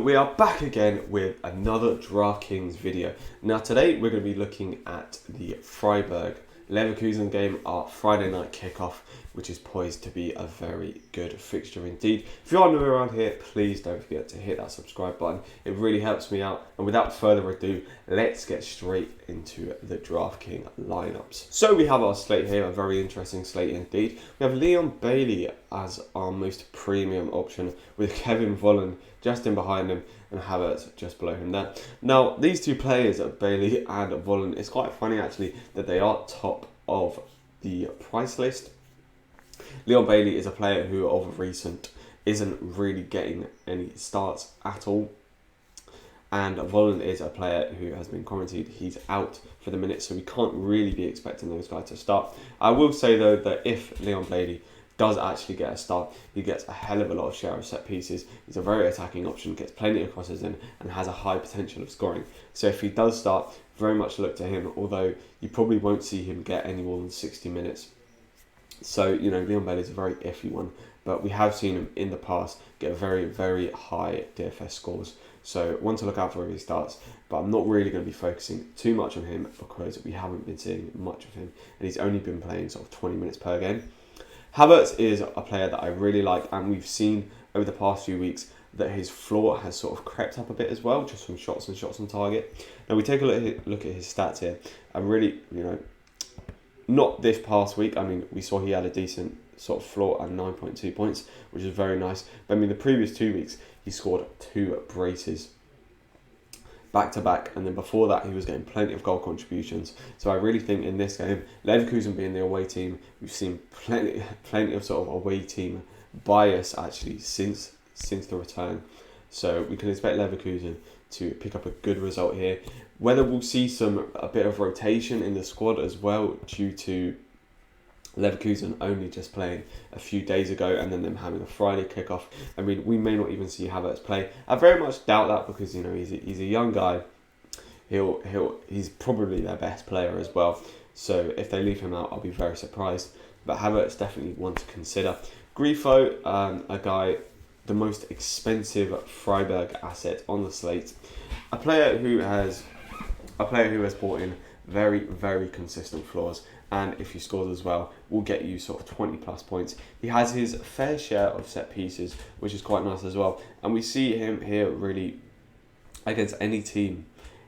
we are back again with another DraftKings video. Now today we're going to be looking at the Freiburg Leverkusen game, our Friday night kickoff, which is poised to be a very good fixture indeed. If you are new around here, please don't forget to hit that subscribe button. It really helps me out. And without further ado, let's get straight into the DraftKings lineups. So we have our slate here, a very interesting slate indeed. We have Leon Bailey as our most premium option, with Kevin Volland just in behind him and Havertz just below him there. Now, these two players, Bailey and Volland, it's quite funny actually that they are top of the price list. Leon Bailey is a player who of recent isn't really getting any starts at all. And Volland is a player who has been commented he's out for the minute, so we can't really be expecting those guys to start. I will say though that if Leon Bailey does actually get a start, he gets a hell of a lot of share of set pieces. He's a very attacking option, gets plenty of crosses in, and has a high potential of scoring. So if he does start, very much look to him, although you probably won't see him get any more than 60 minutes. So, you know, Leon Bailey is a very iffy one, but we have seen him in the past get very, very high DFS scores. So one to look out for if he starts, but I'm not really going to be focusing too much on him because we haven't been seeing much of him, and he's only been playing sort of 20 minutes per game. Havertz is a player that I really like, and we've seen over the past few weeks that his floor has sort of crept up a bit as well, just from shots on target. Now we take a look at his stats here, and really, you know, not this past week. I mean, we saw he had a decent sort of floor at 9.2 points, which is very nice. But I mean, the previous 2 weeks, he scored 2 braces back to back, and then before that he was getting plenty of goal contributions. So I really think in this game, Leverkusen being the away team, we've seen plenty of sort of away team bias actually since the return. So we can expect Leverkusen to pick up a good result here. Whether we'll see a bit of rotation in the squad as well, due to Leverkusen only just playing a few days ago and then them having a Friday kickoff. I mean, we may not even see Havertz play. I very much doubt that because, you know, he's a young guy. He's probably their best player as well. So if they leave him out, I'll be very surprised. But Havertz definitely one to consider. Grifo, a guy, the most expensive Freiburg asset on the slate. A player who has brought in very, very consistent floors, and if he scores as well, will get you sort of 20 plus points. He has his fair share of set pieces, which is quite nice as well. And we see him here really, against any team,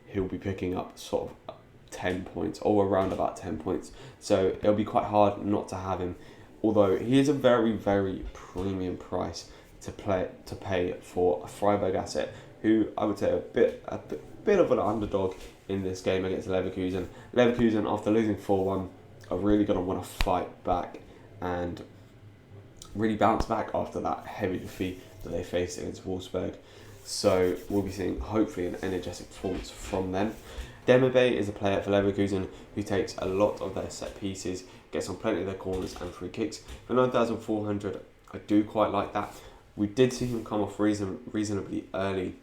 he'll be picking up sort of 10 points or around about 10 points. So it'll be quite hard not to have him, although he is a very, very premium price to pay for a Freiburg asset, who I would say a bit of an underdog in this game against Leverkusen. Leverkusen, after losing 4-1, are really going to want to fight back and really bounce back after that heavy defeat that they faced against Wolfsburg. So we'll be seeing hopefully an energetic performance from them. Demirbay is a player for Leverkusen who takes a lot of their set pieces, gets on plenty of their corners and free kicks. For 9,400, I do quite like that. We did see him come off reasonably early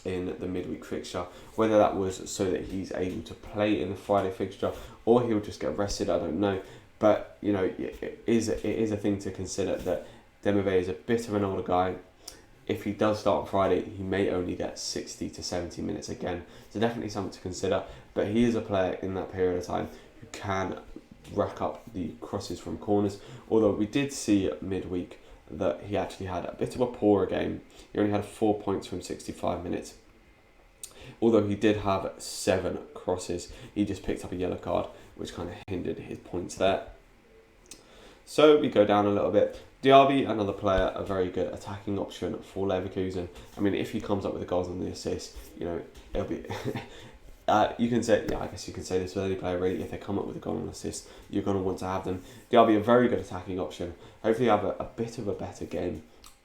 in the midweek fixture. Whether that was so that he's able to play in the Friday fixture or he'll just get rested, I don't know. But, you know, it is a thing to consider that Demirbay is a bit of an older guy. If he does start on Friday, he may only get 60 to 70 minutes again. So definitely something to consider. But he is a player in that period of time who can rack up the crosses from corners. Although we did see midweek that he actually had a bit of a poorer game. He only had 4 points from 65 minutes. Although he did have 7 crosses, he just picked up a yellow card, which kind of hindered his points there. So we go down a little bit. Diaby, another player, a very good attacking option for Leverkusen. I mean, if he comes up with the goals and the assists, you know, it'll be... you can say, yeah, I guess you can say this with any player really. If they come up with a goal and assist, you're going to want to have them. Diaby, a very good attacking option. Hopefully have a bit of a better game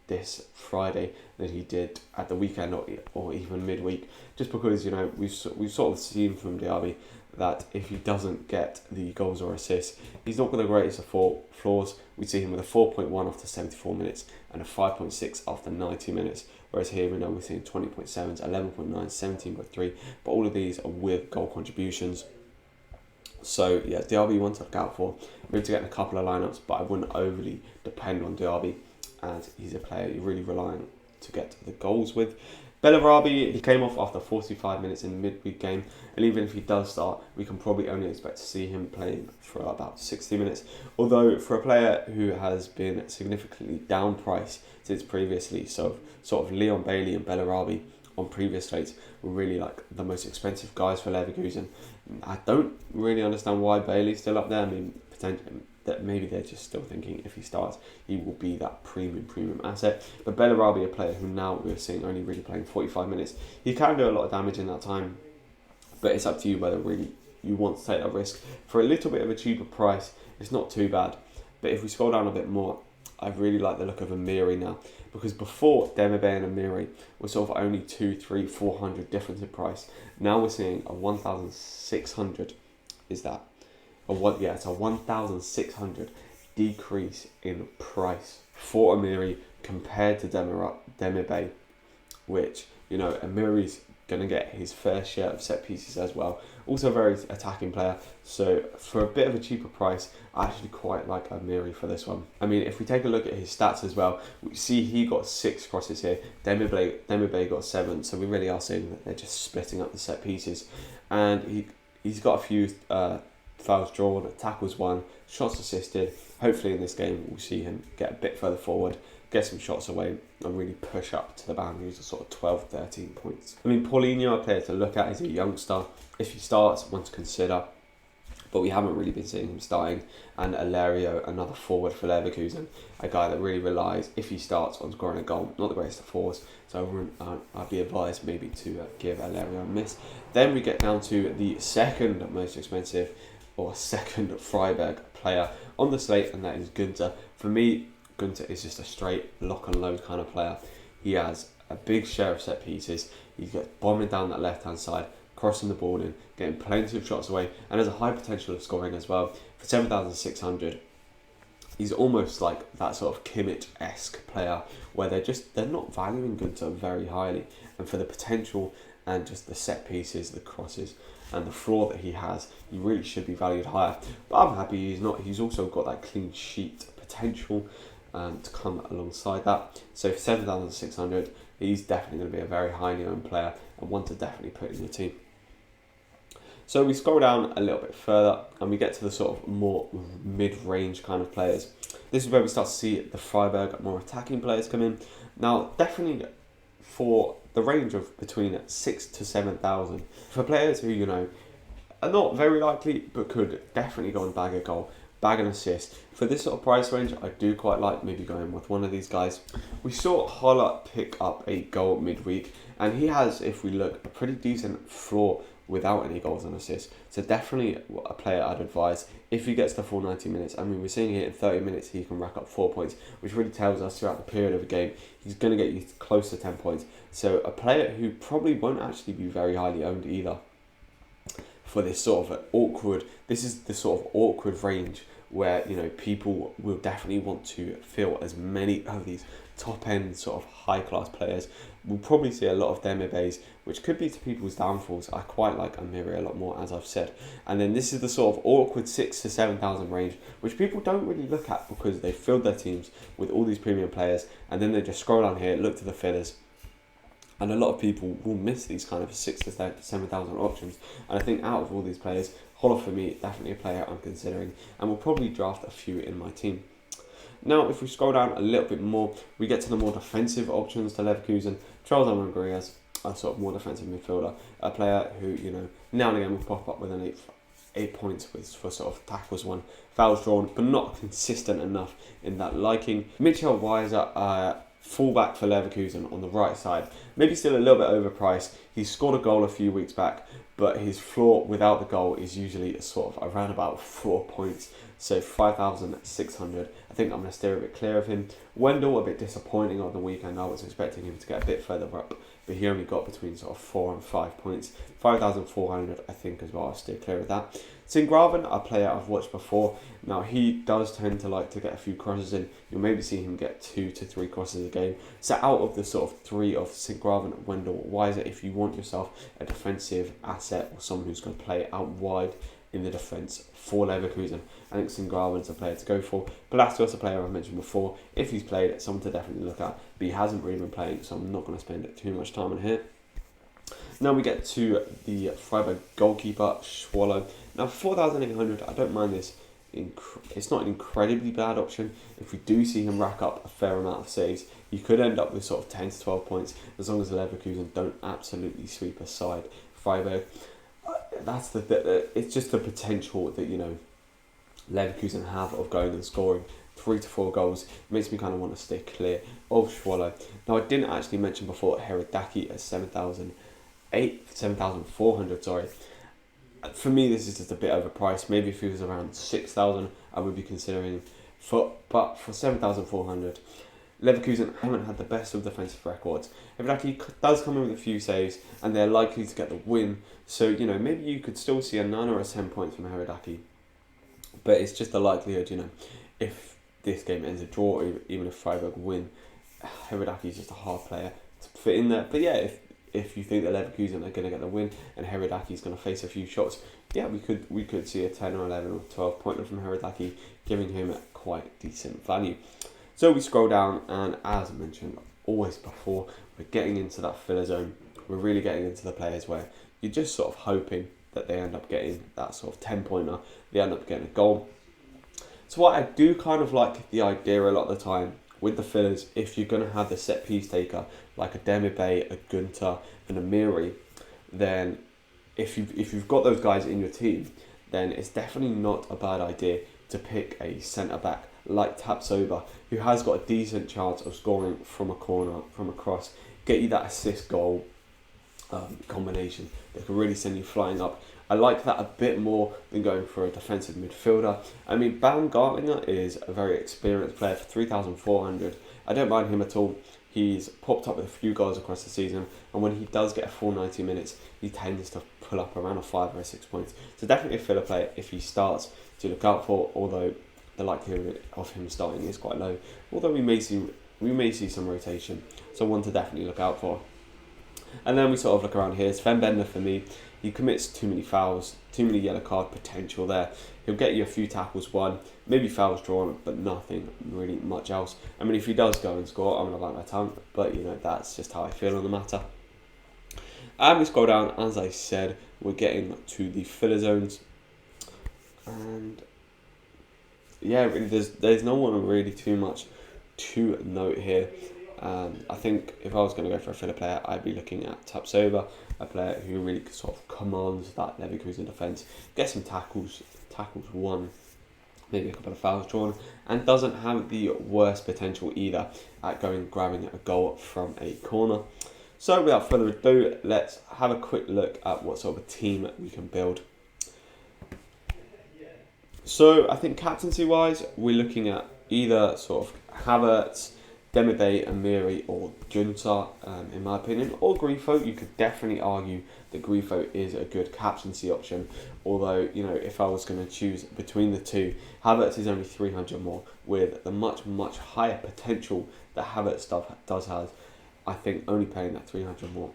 this Friday than he did at the weekend or even midweek. Just because, you know, we've sort of seen from Diaby that if he doesn't get the goals or assists, he's not got the greatest of floors. We see him with a 4.1 after 74 minutes and a 5.6 after 90 minutes. Whereas here we know we're seeing 20.7s, 11.9, 17.3, but all of these are with goal contributions. So yeah, Diaby one to look out for. Maybe to get in a couple of lineups, but I wouldn't overly depend on Diaby as he's a player you're really relying to get the goals with. Bellarabi, he came off after 45 minutes in the midweek game, and even if he does start, we can probably only expect to see him playing for about 60 minutes. Although for a player who has been significantly down priced since previously, so sort of Leon Bailey and Bellarabi on previous slates were really like the most expensive guys for Leverkusen. I don't really understand why Bailey's still up there. I mean, potentially that maybe they're just still thinking if he starts, he will be that premium asset. But Bellarabi, a player who now we're seeing only really playing 45 minutes, he can do a lot of damage in that time. But it's up to you whether really you want to take that risk. For a little bit of a cheaper price, it's not too bad. But if we scroll down a bit more, I really like the look of Amiri now. Because before, Demirbay and Amiri were sort of only 200, 300, 400 difference in price. Now we're seeing a 1,600, is that? It's a 1,600 decrease in price for Amiri compared to Demirbay, which, Amiri's going to get his fair share of set pieces as well. Also a very attacking player, so for a bit of a cheaper price, I actually quite like Amiri for this one. I mean, if we take a look at his stats as well, we see he got 6 crosses here, Demirbay got 7, so we really are seeing that they're just splitting up the set pieces. And he's got a few fouls drawn, tackles won, shots assisted. Hopefully in this game we'll see him get a bit further forward, get some shots away and really push up to the boundaries of sort of 12, 13 points. I mean, Paulinho, a player to look at, is a youngster. If he starts, one to consider, but we haven't really been seeing him starting. And Alario, another forward for Leverkusen, a guy that really relies, if he starts, on scoring a goal. Not the greatest of forwards, so I'd be advised maybe to give Alario a miss. Then we get down to the second most expensive, or second Freiburg player on the slate, and that is Günther. For me, Günther is just a straight lock and load kind of player. He has a big share of set pieces. He gets bombing down that left hand side, crossing the ball in, getting plenty of shots away, and has a high potential of scoring as well. For 7,600, he's almost like that sort of Kimmich-esque player where they're not valuing Günther very highly, and for the potential and just the set pieces, the crosses, and the floor that he has, he really should be valued higher. But I'm happy he's not. He's also got that clean sheet potential to come alongside that. So for 7,600, he's definitely going to be a very highly owned player and one to definitely put in your team. So we scroll down a little bit further and we get to the sort of more mid-range kind of players. This is where we start to see the Freiburg more attacking players come in. Now, definitely for the range of between 6,000 to 7,000 for players who are not very likely but could definitely go and bag a goal, bag an assist. For this sort of price range, I do quite like maybe going with one of these guys. We saw Holler pick up a goal midweek, and he has, if we look, a pretty decent floor without any goals and assists. So definitely a player I'd advise if he gets the full 90 minutes. I mean, we're seeing here in 30 minutes he can rack up 4 points, which really tells us throughout the period of a game he's going to get you close to 10 points. So a player who probably won't actually be very highly owned either. For this sort of awkward, this is the sort of awkward range where people will definitely want to fill as many of these top end sort of high class players. We'll probably see a lot of Demirbays, which could be to people's downfalls. I quite like Amiri a lot more, as I've said. And then this is the sort of awkward 6,000 to 7,000 range, which people don't really look at because they filled their teams with all these premium players, and then they just scroll down here, look to the fillers. And a lot of people will miss these kind of 6,000 to 7,000 options. And I think out of all these players, Holler for me, definitely a player I'm considering, and will probably draft a few in my team. Now, if we scroll down a little bit more, we get to the more defensive options to Leverkusen. Charles Almagrias, a sort of more defensive midfielder, a player who, now and again will pop up with an 8 points for sort of tackles won, fouls drawn, but not consistent enough in that liking. Mitchell Weiser, fullback for Leverkusen on the right side, maybe still a little bit overpriced. He scored a goal a few weeks back, but his floor without the goal is usually sort of around about 4 points. So 5,600. I think I'm going to steer a bit clear of him. Wendell, a bit disappointing on the weekend. I was expecting him to get a bit further up, but he only got between sort of 4 and 5 points. 5,400, I think, as well. I'll steer clear of that. Singraven, a player I've watched before. Now, he does tend to like to get a few crosses in. You'll maybe see him get 2 to 3 crosses a game. So out of the sort of 3 of Singraven, Wendell, Weiser, if you want yourself a defensive asset or someone who's going to play out wide, in the defence for Leverkusen. I think Singraven is a player to go for. Palacios, a player I mentioned before, if he's played, someone to definitely look at, but he hasn't really been playing, so I'm not going to spend too much time on here. Now we get to the Freiburg goalkeeper, Schwallow. Now 4,800, I don't mind this. It's not an incredibly bad option. If we do see him rack up a fair amount of saves, you could end up with sort of 10 to 12 points, as long as the Leverkusen don't absolutely sweep aside Freiburg. That's it's just the potential that, you know, Leverkusen have of going and scoring 3 to 4 goals. It makes me kind of want to stay clear of Schwallow. Now I didn't actually mention before Herodaki at 7,400, sorry. For me, this is just a bit overpriced. Maybe if he was around 6,000, I would be considering. But for 7,400, Leverkusen haven't had the best of defensive records. Herodaki does come in with a few saves, and they're likely to get the win. So, you know, maybe you could still see a 9 or a 10 points from Herodaki. But it's just the likelihood, you know, if this game ends a draw, or even if Freiburg win, Herodaki is just a hard player to fit in there. But yeah, if you think that Leverkusen are going to get the win and Herodaki is going to face a few shots, yeah, we could see a 10 or 11 or 12 pointer from Herodaki, giving him quite decent value. So we scroll down, and as I mentioned always before, we're getting into that filler zone. We're really getting into the players where you're just sort of hoping that they end up getting that sort of 10 pointer, they end up getting a goal. So what I do kind of like the idea a lot of the time with the fillers, if you're going to have the set piece taker like a Demirbay, a Gunter, and a Miri, then if you've got those guys in your team, then it's definitely not a bad idea to pick a centre back like Tapsoba, who has got a decent chance of scoring from a corner, from a cross, get you that assist goal combination that could really send you flying up. I like that a bit more than going for a defensive midfielder. I mean, Baumgartlinger is a very experienced player for 3,400. I don't mind him at all. He's popped up with a few goals across the season, and when he does get a full 90 minutes, he tends to pull up around a 5 or 6 points. So definitely a filler player if he starts to look out for, although the likelihood of him starting is quite low. Although we may see some rotation, so one to definitely look out for. And then we sort of look around here. Sven Bender, for me, he commits too many fouls, too many yellow card potential there. He'll get you a few tackles won, maybe fouls drawn, but nothing really much else. I mean, if he does go and score, I'm going to bite my tongue, but you know, that's just how I feel on the matter. And we scroll down, as I said, we're getting to the filler zones. And yeah, really, there's no one really too much to note here. I think if I was going to go for a filler player, I'd be looking at Tapsoba, a player who really sort of commands that Leverkusen defence, gets some tackles won, maybe a couple of fouls drawn, and doesn't have the worst potential either at grabbing a goal from a corner. So without further ado, let's have a quick look at what sort of a team we can build. So I think captaincy wise, we're looking at either sort of Havertz, Demirbay, Amiri, or Gunter, in my opinion, or Grifo. You could definitely argue that Grifo is a good captaincy option, although, you know, if I was going to choose between the two, Havertz is only 300 more, with the much higher potential that Havertz does have. I think only paying that 300 more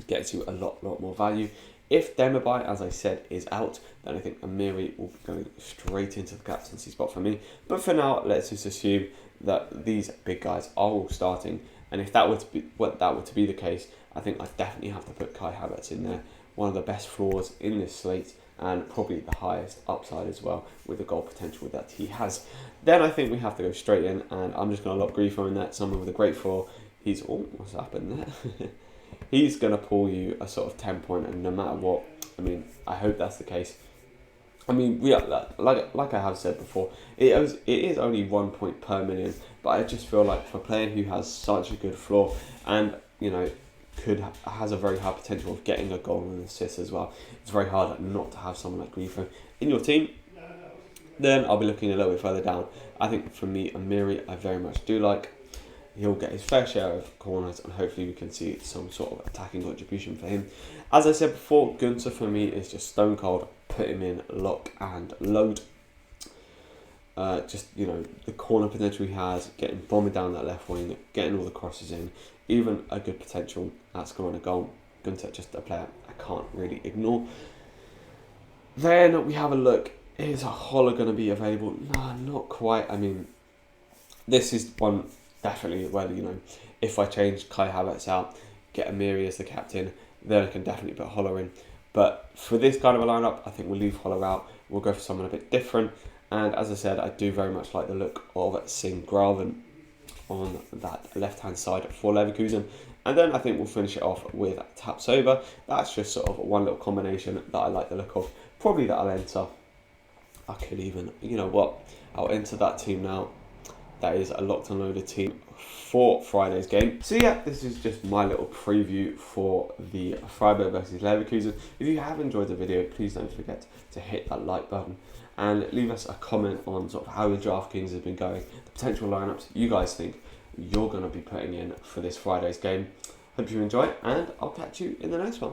gets you a lot more value. If Demirbay, as I said, is out, then I think Amiri will be going straight into the captaincy spot for me. But for now, let's just assume that these big guys are all starting, and if that were to be the case, I think I definitely have to put Kai Havertz in there. One of the best floors in this slate, and probably the highest upside as well, with the goal potential that he has. Then I think we have to go straight in, and I'm just going to lock Grifo in there, someone with a great floor. What's happened there? He's going to pull you a sort of 10 point, and no matter what, I mean, I hope that's the case. I mean, we are, like I have said before, it is only 1 point per million, but I just feel like for a player who has such a good floor and, you know, has a very high potential of getting a goal and an assist as well, it's very hard not to have someone like Grifo in your team. Then I'll be looking a little bit further down. I think for me, Amiri, I very much do like. He'll get his fair share of corners, and hopefully we can see some sort of attacking contribution for him. As I said before, Gunter for me is just stone cold. Put him in, lock and load. Just, you know, the corner potential he has, getting bombing down that left wing, getting all the crosses in, even a good potential at scoring a goal. Gunter, just a player I can't really ignore. Then we have a look. Is Holler going to be available? No, not quite. I mean, this is one definitely where, if I change Kai Havertz out, get Amiri as the captain, then I can definitely put Holler in. But for this kind of a lineup, I think we'll leave Holler out. We'll go for someone a bit different. And as I said, I do very much like the look of Singh Graven on that left-hand side for Leverkusen. And then I think we'll finish it off with Tapsoba. That's just sort of one little combination that I like the look of. Probably that I'll enter. I could even, I'll enter that team now. That is a locked and loaded team for Friday's game. So yeah, this is just my little preview for the Freiburg versus Leverkusen. If you have enjoyed the video, please don't forget to hit that like button and leave us a comment on sort of how your DraftKings has been going, the potential lineups you guys think you're going to be putting in for this Friday's game. Hope you enjoy, and I'll catch you in the next one.